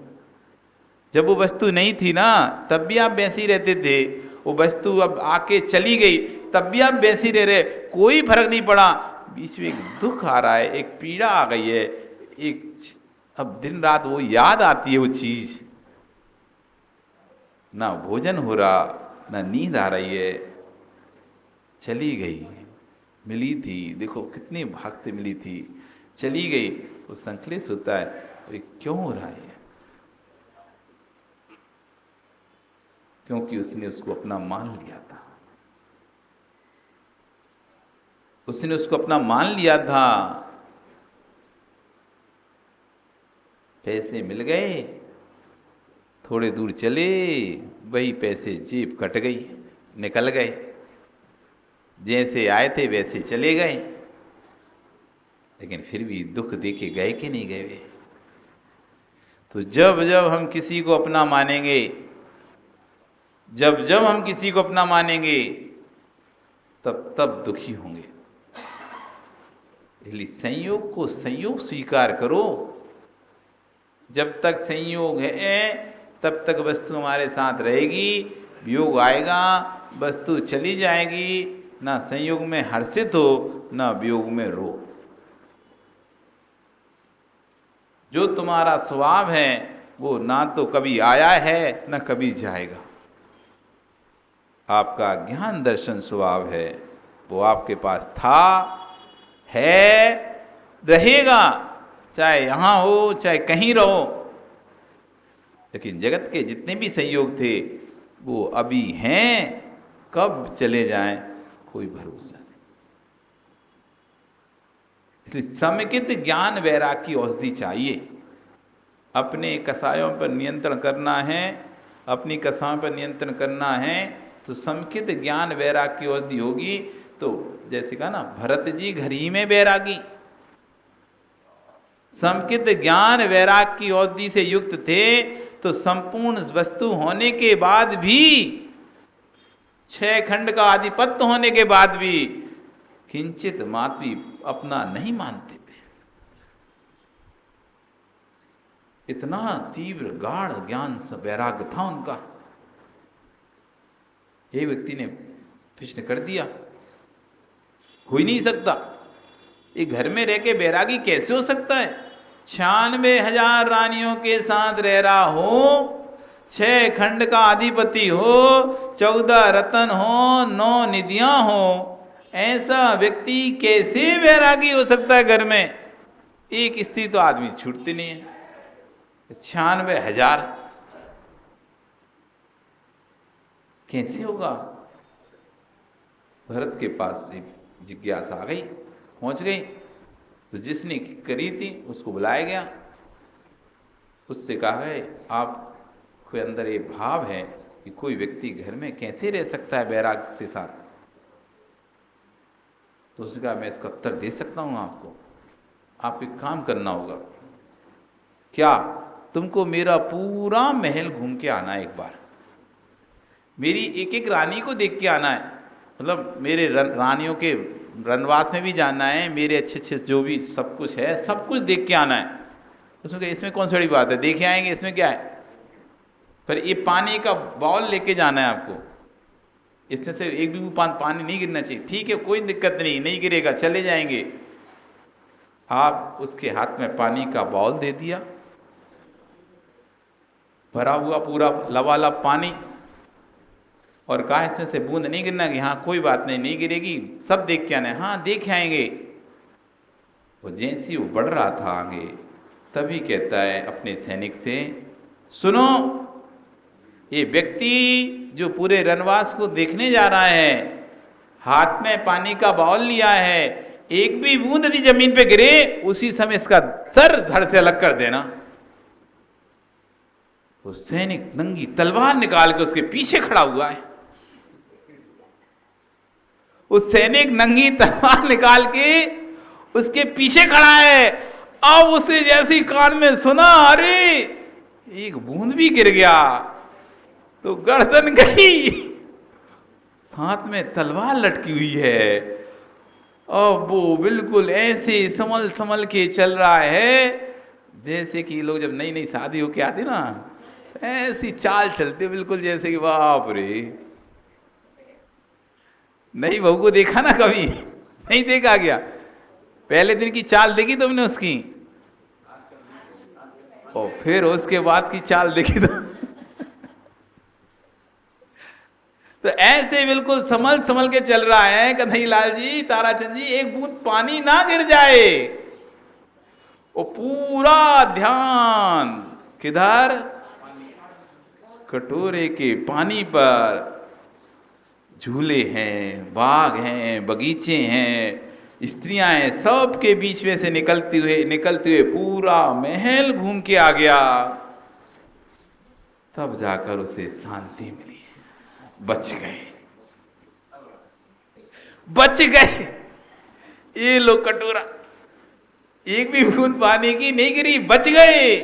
जब वो वस्तु नहीं थी ना तब भी आप वैसे ही रहते थे, वो वस्तु अब आके चली गई तब भी आप वैसे ही रह रहे, कोई फर्क नहीं पड़ा। बीच में एक दुख आ रहा है, एक पीड़ा आ गई है, एक अब दिन रात वो याद आती है वो चीज, ना भोजन हो रहा, ना नींद आ रही है, चली गई, मिली थी, देखो कितने भाग से मिली थी, चली गई। वो संकलित होता है, तो क्यों हो रहा है? क्योंकि उसने उसको अपना मान लिया था। उसने उसको अपना मान लिया था, पैसे मिल गए, थोड़े दूर चले, वही पैसे जेब कट गई, निकल गए, जैसे आए थे वैसे चले गए। लेकिन फिर भी दुख देके गए कि नहीं गए वे? तो जब जब हम किसी को अपना मानेंगे, जब जब हम किसी को अपना मानेंगे, तब तब दुखी होंगे। इसलिए संयोग को संयोग स्वीकार करो। जब तक संयोग है तब तक वस्तु हमारे साथ रहेगी, वियोग आएगा वस्तु चली जाएगी। ना संयोग में हर्षित हो, ना वियोग में रो। जो तुम्हारा स्वभाव है वो ना तो कभी आया है ना कभी जाएगा। आपका ज्ञान दर्शन स्वभाव है, वो आपके पास था, है, रहेगा, चाहे यहाँ हो चाहे कहीं रहो। लेकिन जगत के जितने भी संयोग थे वो अभी हैं, कब चले जाएं कोई भरोसा नहीं। इसलिए समेकित ज्ञान वैराग्य की औषधि चाहिए। अपने कसायों पर नियंत्रण करना है, अपनी कसायों पर नियंत्रण करना है तो समेकित ज्ञान वैराग्य की औषधि होगी। तो जैसे कहा ना, भरत जी घर ही में बैरागी, समेकित ज्ञान वैराग्य की औषधि से युक्त थे। तो संपूर्ण वस्तु होने के बाद भी, 6 खंड का आधिपत्य होने के बाद भी किंचित मात्र अपना नहीं मानते थे। इतना तीव्र गाढ़ ज्ञान सा वैराग्य था उनका। एक व्यक्ति ने प्रश्न कर दिया, हो ही नहीं सकता, ये घर में रह के बैरागी कैसे हो सकता है? 96,000 रानियों के साथ रह रहा हो, 6 खंड का अधिपति हो, 14 रत्न हो, 9 निधियां हो, ऐसा व्यक्ति कैसे बैरागी हो सकता है? घर में एक स्त्री तो आदमी छूटती नहीं है, 96,000 कैसे होगा? भरत के पास एक जिज्ञासा आ गई, पहुंच गई। तो जिसने करी थी उसको बुलाया गया, उससे कहा है आपके अंदर ये भाव है कि कोई व्यक्ति घर में कैसे रह सकता है वैराग्य के साथ? तो उसने कहा मैं इसका उत्तर दे सकता हूं आपको, आप एक काम करना होगा। क्या? तुमको मेरा पूरा महल घूम के आना है, एक बार मेरी एक एक रानी को देख के आना है। मतलब मेरे रानियों के वनवास में भी जाना है, मेरे अच्छे अच्छे जो भी सब कुछ है सब कुछ देख के आना है। उसमें क्या, इसमें कौन सी बड़ी बात है, देखे आएंगे, इसमें क्या है? पर ये पानी का बाउल लेके जाना है आपको, इसमें से एक भी पानी नहीं गिरना चाहिए। ठीक है, कोई दिक्कत नहीं, नहीं गिरेगा, चले जाएंगे। आप उसके हाथ में पानी का बाउल दे दिया, भरा हुआ पूरा लबालब पानी, और कहा इसमें से बूंद नहीं गिरना कि हाँ कोई बात नहीं, नहीं गिरेगी, सब देख के आना है। हाँ देख आएंगे। वो जैसे ही वो बढ़ रहा था आगे, तभी कहता है अपने सैनिक से, सुनो, ये व्यक्ति जो पूरे रनवास को देखने जा रहा है, हाथ में पानी का बाउल लिया है, एक भी बूंद यदि जमीन पे गिरे उसी समय इसका सर धड़ से अलग कर देना। वो सैनिक नंगी तलवार निकाल के उसके पीछे खड़ा हुआ है। उस सैनिक नंगी तलवार निकाल के उसके पीछे खड़ा है। अब उसे जैसी कान में सुना, अरे एक बूंद भी गिर गया तो गर्दन गई, हाथ में तलवार लटकी हुई है। अब वो बिल्कुल ऐसे संभल संभल के चल रहा है जैसे कि लोग जब नई नई शादी होके आते ना, ऐसी चाल चलते बिल्कुल जैसे कि बाप रे, नई बहू को देखा ना कभी? नहीं देखा क्या? पहले दिन की चाल देखी तुमने उसकी, और फिर उसके बाद की चाल देखी तो ऐसे बिल्कुल संभल संभल के चल रहा है कन्हैयालाल जी, ताराचंद जी, एक बूंद पानी ना गिर जाए। वो पूरा ध्यान किधर? कटोरे के पानी पर। झूले हैं, बाग हैं, बगीचे हैं, स्त्रियां हैं, सबके बीच में से निकलते हुए पूरा महल घूम के आ गया। तब जाकर उसे शांति मिली, बच गए, बच गए। ये लो कटोरा, एक भी बूंद पानी की नहीं गिरी, बच गए।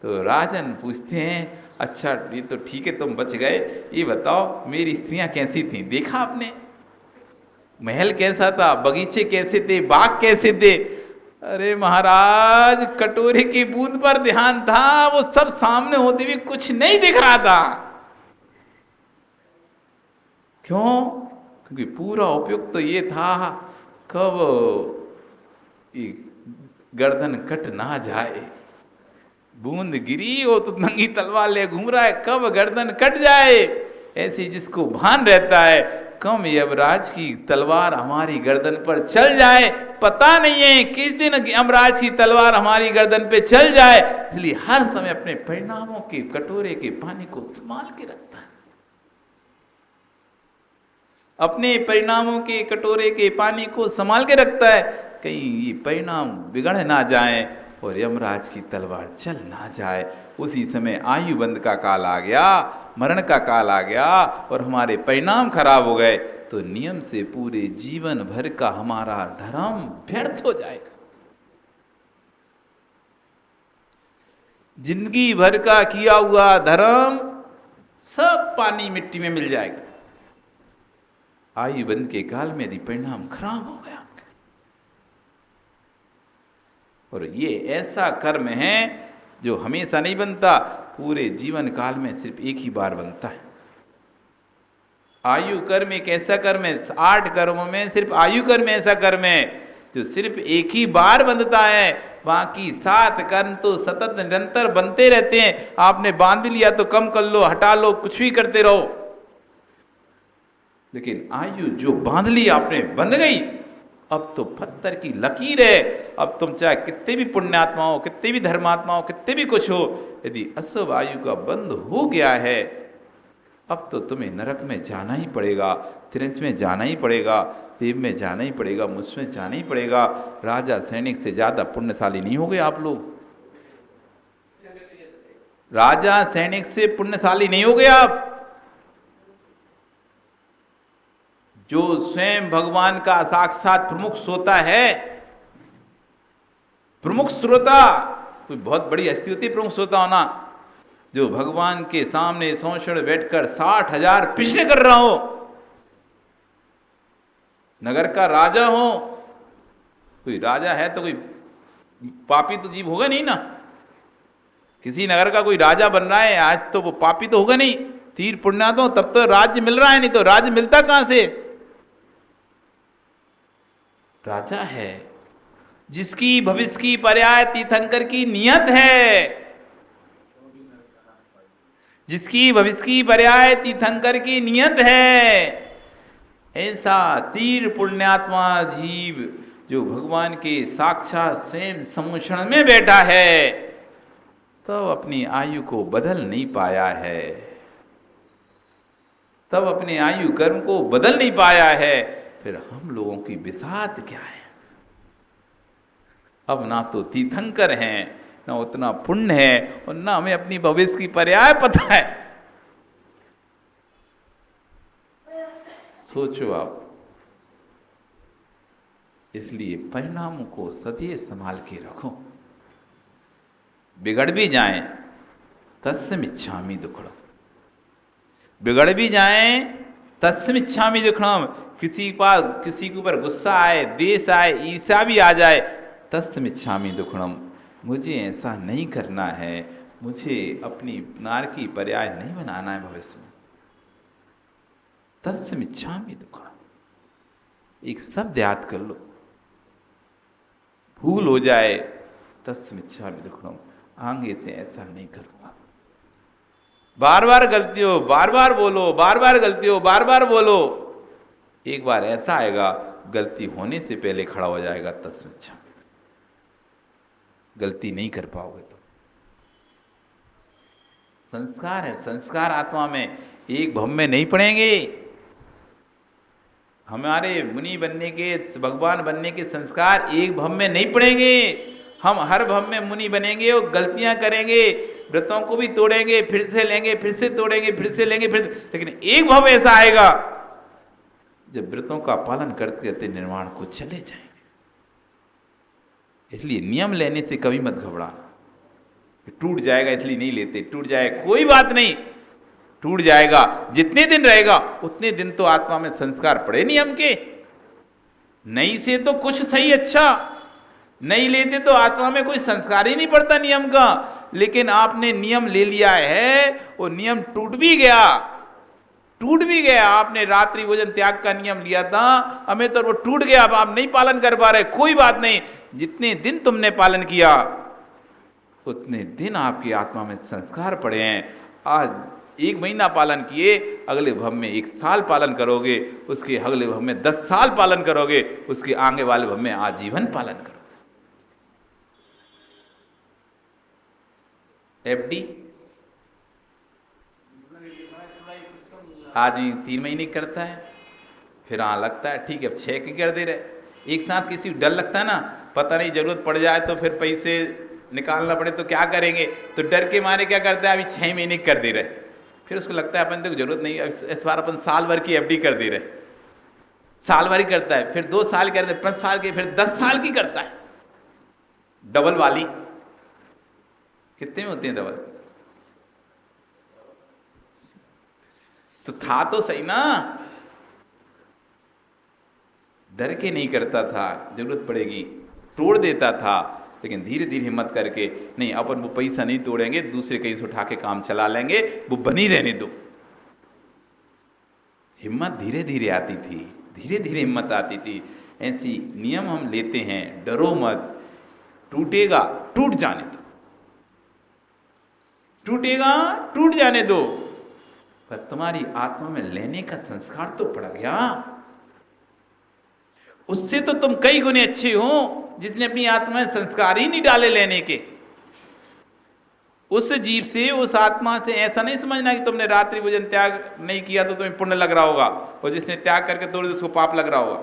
तो राजन पूछते हैं, अच्छा ये तो ठीक है तुम बच गए, ये बताओ मेरी स्त्रियां कैसी थी, देखा आपने? महल कैसा था, बगीचे कैसे थे, बाग कैसे थे? अरे महाराज, कटोरे की बूंद पर ध्यान था, वो सब सामने होते हुए कुछ नहीं दिख रहा था। क्यों? क्योंकि पूरा उपयुक्त तो ये था, कब ये गर्दन कट ना जाए। बूंद गिरी, वो तो नंगी तलवार ले घूम रहा है, कब गर्दन कट जाए, ऐसे जिसको भान रहता है, कम यमराज की तलवार हमारी गर्दन पर चल जाए, पता नहीं है किस दिन यमराज की तलवार हमारी गर्दन पे चल जाए। इसलिए हर समय अपने परिणामों के कटोरे के पानी को संभाल के रखता है, अपने परिणामों के कटोरे के पानी को संभाल के रखता है, कहीं ये परिणाम बिगड़ ना जाए और यमराज की तलवार चल ना जाए। उसी समय आयु बंद का काल आ गया, मरण का काल आ गया और हमारे परिणाम खराब हो गए, तो नियम से पूरे जीवन भर का हमारा धर्म व्यर्थ हो जाएगा, जिंदगी भर का किया हुआ धर्म सब पानी मिट्टी में मिल जाएगा। आयु बंद के काल में यदि परिणाम खराब हो गया, और ये ऐसा कर्म है जो हमेशा नहीं बनता, पूरे जीवन काल में सिर्फ एक ही बार बनता है। आयु कर्म एक ऐसा कर्म है, 8 कर्मों में सिर्फ आयु कर्म ऐसा कर्म है जो सिर्फ एक ही बार बनता है। बाकी 7 कर्म तो सतत निरंतर बनते रहते हैं। आपने बांध भी लिया तो कम कर लो, हटा लो, कुछ भी करते रहो, लेकिन आयु जो बांध ली आपने, बंध गई, अब तो पत्थर की लकीर है। अब तुम चाहे कितने भी पुण्यात्मा हो, कितने भी धर्मात्मा हो, कितने भी कुछ हो, यदि अशुभ आयु का बंध हो गया है, अब तो तुम्हें नरक में जाना ही पड़ेगा, तिरंज में जाना ही पड़ेगा, देव में जाना ही पड़ेगा, मुझमें जाना ही पड़ेगा। राजा सैनिक से ज्यादा पुण्यशाली नहीं हो गए आप लोग, राजा सैनिक से पुण्यशाली नहीं हो गए आप। जो स्वयं भगवान का साक्षात प्रमुख श्रोता है, प्रमुख श्रोता कोई बहुत बड़ी हस्ती होती है प्रमुख श्रोता होना, जो भगवान के सामने सौक्षण बैठकर 60,000 प्रश्न कर रहा हो, नगर का राजा हो, कोई राजा है तो कोई पापी तो जीव होगा नहीं ना, किसी नगर का कोई राजा बन रहा है आज तो वो पापी तो होगा नहीं, तीर पुण्यात्मा तब तो राज्य मिल रहा है, नहीं तो राज्य मिलता कहां से। राजा है जिसकी भविष्य की पर्याय तीर्थंकर की नियत है, जिसकी भविष्य की पर्याय तीर्थंकर की नियत है, ऐसा तीर पुण्यात्मा जीव जो भगवान के साक्षात स्वयं सम्मुषण में बैठा है, तब अपनी आयु को बदल नहीं पाया है, तब अपने आयु कर्म को बदल नहीं पाया है। फिर हम लोगों की बिसात क्या है? अब ना तो तीर्थंकर हैं, ना उतना पुण्य है, और ना हमें अपनी भविष्य की पर्याय पता है। सोचो आप, इसलिए परिणामों को सदैव संभाल के रखो, बिगड़ भी जाएं तस्मिच्छामि दुक्खड़म, बिगड़ भी जाएं तस्मिच्छामि दुक्खड़म, किसी के ऊपर गुस्सा आए, देश आए, ईर्ष्या भी आ जाए, तस्मिच्छामि दुक्खड़म, मुझे ऐसा नहीं करना है, मुझे अपनी नार की पर्याय नहीं बनाना है भविष्य में, तस्मिच्छामि दुक्खड़म। एक शब्द याद कर लो, भूल हो जाए तस्मिच्छामि दुक्खड़म, आगे से ऐसा नहीं करूंगा। बार बार गलती हो, बार बार बोलो, बार बार गलती हो, बार बार बोलो, एक बार ऐसा आएगा गलती होने से पहले खड़ा हो जाएगा तस्मिच्छामि, गलती नहीं कर पाओगे तो। संस्कार है, संस्कार आत्मा में एक भव में नहीं पड़ेंगे, हमारे मुनि बनने के, भगवान बनने के संस्कार एक भव में नहीं पड़ेंगे। हम हर भव में मुनि बनेंगे और गलतियां करेंगे, व्रतों को भी तोड़ेंगे, फिर से लेंगे, फिर से तोड़ेंगे, फिर से लेंगे, लेकिन एक भव ऐसा आएगा जब व्रतों का पालन करते करते निर्वाण को चले जाएंगे। इसलिए नियम लेने से कभी मत घबराना। टूट जाएगा इसलिए नहीं लेते, टूट जाए कोई बात नहीं, टूट जाएगा, जितने दिन रहेगा उतने दिन तो आत्मा में संस्कार पड़े नियम के। नहीं से तो कुछ सही, अच्छा नहीं लेते तो आत्मा में कोई संस्कार ही नहीं पड़ता नियम का। लेकिन आपने नियम ले लिया है, वो नियम टूट भी गया, टूट भी गया। आपने रात्रि भोजन त्याग का नियम लिया था, हमें तो वो टूट गया, अब आप नहीं पालन कर पा रहे, कोई बात नहीं, जितने दिन तुमने पालन किया उतने दिन आपकी आत्मा में संस्कार पड़े हैं। आज 1 महीना पालन किए, अगले भव में 1 साल पालन करोगे, उसके अगले भव में 10 साल पालन करोगे, उसके आगे वाले भव में आजीवन पालन करोगे। एफडी आदमी 3 महीने करता है, फिर लगता है ठीक है अब 6 की कर दे रहे। एक साथ किसी को डर लगता है ना, पता नहीं जरूरत पड़ जाए तो फिर पैसे निकालना पड़े तो क्या करेंगे, तो डर के मारे क्या करता है, अभी 6 महीने कर दे रहे, फिर उसको लगता है अपन तो जरूरत नहीं, इस बार अपन साल भर की एफडी कर दे रहे, साल भर ही करता है, फिर 2 साल करते हैं, 5 साल की, फिर 10 साल की करता है, डबल वाली। कितने में होती है डबल? तो था तो सही ना, डर के नहीं करता था, जरूरत पड़ेगी तोड़ देता था, लेकिन धीरे धीरे हिम्मत करके, नहीं अपन वो पैसा नहीं तोड़ेंगे, दूसरे कहीं से उठा के काम चला लेंगे, वो बनी रहने दो। हिम्मत धीरे धीरे आती थी, धीरे धीरे हिम्मत आती थी। ऐसी नियम हम लेते हैं, डरो मत, टूटेगा टूट जाने दो, टूटेगा टूट जाने दो, पर तुम्हारी आत्मा में लेने का संस्कार तो पड़ गया, उससे तो तुम कई गुने अच्छे हो जिसने अपनी आत्मा में संस्कार ही नहीं डाले लेने के। उस जीव से, उस आत्मा से ऐसा नहीं समझना कि तुमने रात्रि भोजन त्याग नहीं किया तो तुम्हें पुण्य लग रहा होगा, और जिसने त्याग करके तोड़ दिया उसको पाप लग रहा होगा।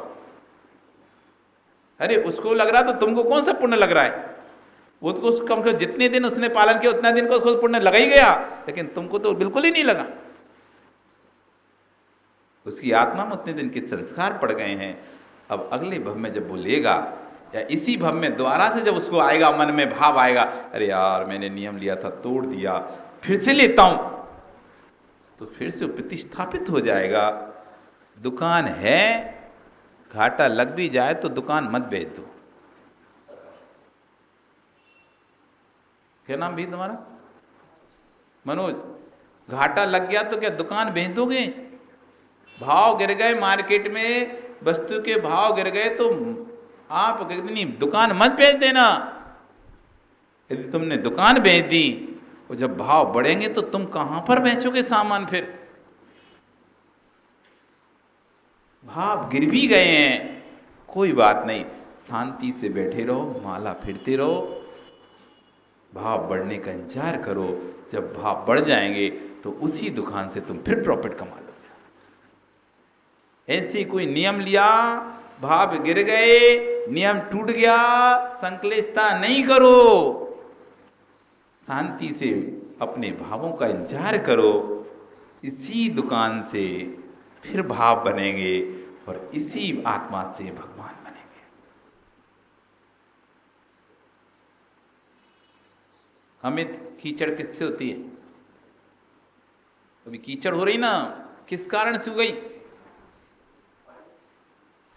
अरे उसको लग रहा तो तुमको कौन सा पुण्य लग रहा है? वो तो कम से कम जितने दिन उसने पालन किया उतना दिन को उसको पुण्य लगा ही गया, लेकिन तुमको तो बिल्कुल ही नहीं लगा। उसकी आत्मा में उतने दिन के संस्कार पड़ गए हैं। अब अगले भव में जब वो लेगा, या इसी भव में दोबारा से जब उसको आएगा, मन में भाव आएगा, अरे यार मैंने नियम लिया था तोड़ दिया, फिर से लेता हूं, तो फिर से प्रतिस्थापित हो जाएगा। दुकान है, घाटा लग भी जाए तो दुकान मत बेच दो। क्या नाम भी तुम्हारा? मनोज। घाटा लग गया तो क्या दुकान बेच दोगे? भाव गिर गए मार्केट में, वस्तु के भाव गिर गए तो आप नहीं, दुकान मत बेच देना। यदि तुमने दुकान बेच दी और जब भाव बढ़ेंगे तो तुम कहां पर बेचोगे सामान? फिर भाव गिर भी गए हैं, कोई बात नहीं, शांति से बैठे रहो, माला फिरते रहो, भाव बढ़ने का इंतजार करो। जब भाव बढ़ जाएंगे तो उसी दुकान से तुम फिर प्रॉफिट कमा लोगे। ऐसे कोई नियम लिया, भाव गिर गए, नियम टूट गया, संकलेशता नहीं करो, शांति से अपने भावों का इंतजार करो। इसी दुकान से फिर भाव बनेंगे और इसी आत्मा से भगवान बनेंगे। अमित, कीचड़ किससे होती है? अभी कीचड़ हो रही ना, किस कारण से हो गई?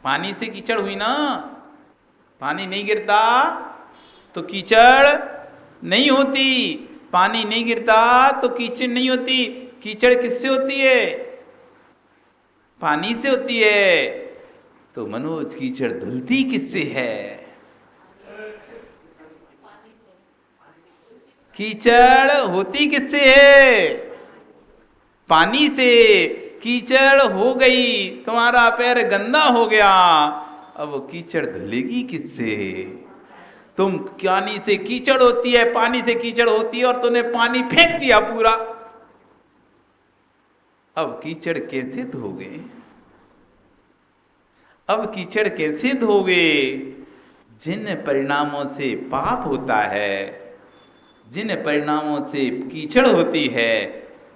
पानी से कीचड़ हुई ना। पानी नहीं गिरता तो कीचड़ नहीं होती, पानी नहीं गिरता तो कीचड़ नहीं होती। कीचड़ किससे होती है? पानी से होती है। तो मनोज, कीचड़ धुलती किससे है? कीचड़ होती किससे है? पानी से। कीचड़ हो गई, तुम्हारा पैर गंदा हो गया, अब कीचड़ धुलेगी किससे? तुम पानी से कीचड़ होती है, पानी से कीचड़ होती है, और तूने पानी फेंक दिया पूरा, अब कीचड़ कैसे धोगे? अब कीचड़ कैसे धोगे? जिन परिणामों से पाप होता है, जिन परिणामों से कीचड़ होती है,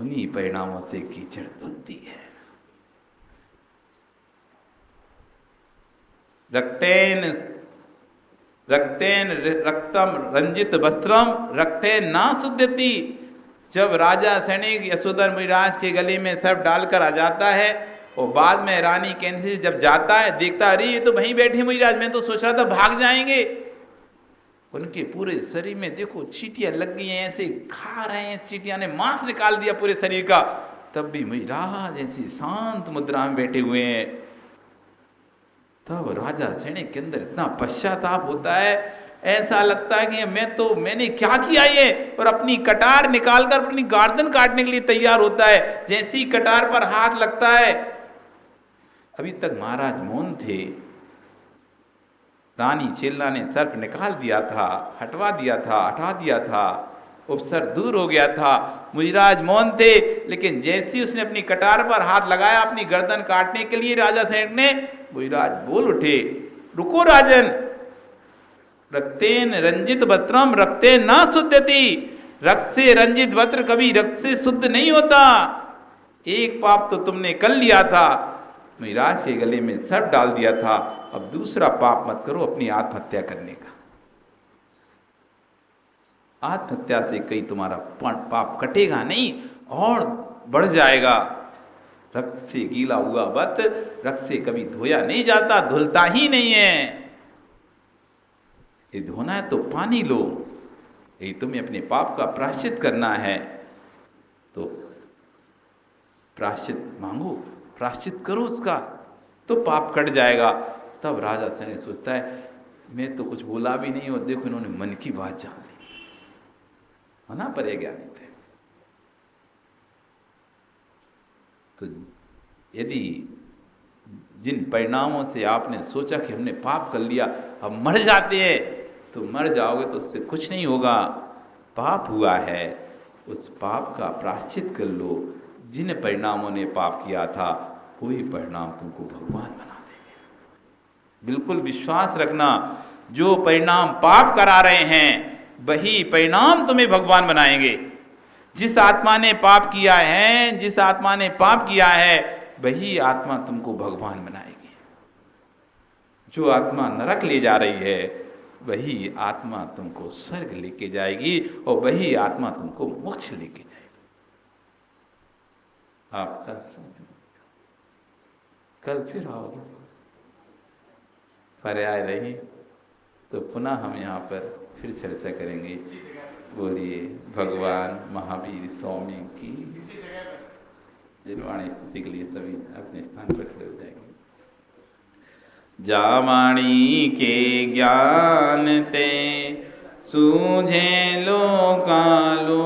उन्हीं परिणामों से कीचड़ धुलती है। रक्तेन रक्तेन रक्तम रंजित वस्त्रम रक्तेन ना शुद्धति। जब राजा सैनिक यशोधर मुनिराज के गले में सर्प डालकर आ जाता है और बाद में रानी कैंसी जब जाता है, देखता अरे ये तो वहीं बैठे मुनिराज, मैं तो सोच रहा था भाग जाएंगे। उनके पूरे शरीर में देखो चींटियां लग गई हैं, ऐसे खा रहे हैं, चींटियां ने मांस निकाल दिया पूरे शरीर का, तब भी मुनिराज ऐसी शांत मुद्रा में बैठे हुए हैं। तब राजा सैनिक के अंदर इतना पश्चाताप होता है, ऐसा लगता है कि मैंने क्या किया ये, और अपनी कटार निकालकर अपनी गर्दन काटने के लिए तैयार होता है। जैसी कटार पर हाथ लगता है, अभी तक महाराज मौन थे, रानी चेल्ला ने सर्प निकाल दिया था, हटा दिया था, उपसर्ग दूर हो गया था, मुनिराज मौन थे। लेकिन जैसे उसने अपनी कटार पर हाथ लगाया अपनी गर्दन काटने के लिए, राजा सैनिक ने, मुनिराज बोल उठे, रुको राजन, रक्तेन रंजित वस्त्रम रक्तेन ना शुद्धति। रक्त से रंजित वस्त्र कभी रक्त से शुद्ध नहीं होता। एक पाप तो तुमने कर लिया था, मुनिराज के गले में सर्प डाल दिया था, अब दूसरा पाप मत करो, अपनी आत्महत्या करने का। आत्महत्या से कहीं तुम्हारा पाप कटेगा नहीं और बढ़ जाएगा। रक्त से गीला हुआ वस्त्र रक्त से कभी धोया नहीं जाता, धुलता ही नहीं है। ये धोना है तो पानी लो, यही तुम्हें अपने पाप का प्रायश्चित करना है तो प्रायश्चित मांगो, प्रायश्चित करो उसका, तो पाप कट जाएगा। तब राजा सैनिक सोचता है मैं तो कुछ बोला भी नहीं, और देखो इन्होंने मन की बात जान ली, मना पर ज्ञानी थे। तो यदि जिन परिणामों से आपने सोचा कि हमने पाप कर लिया, अब मर जाते हैं, तो मर जाओगे तो उससे कुछ नहीं होगा। पाप हुआ है, उस पाप का प्रायश्चित कर लो। जिन परिणामों ने पाप किया था वही परिणाम तुमको भगवान बना देंगे। बिल्कुल विश्वास रखना, जो परिणाम पाप करा रहे हैं वही परिणाम तुम्हें भगवान बनाएंगे। जिस आत्मा ने पाप किया है, जिस आत्मा ने पाप किया है, वही आत्मा तुमको भगवान बनाएगी। जो आत्मा नरक ले जा रही है वही आत्मा तुमको स्वर्ग लेके जाएगी, और वही आत्मा तुमको मोक्ष लेके जाएगी। आपका कल फिर आओगे, पर्याय रही तो पुनः हम यहाँ पर फिर चर्चा करेंगे। बोलिए भगवान महावीर स्वामी की। निर्वाणी स्तुति के लिए सभी अपने स्थान पर खड़े हो जाएंगे। जावाणी के ज्ञान ते सूझे लोकालो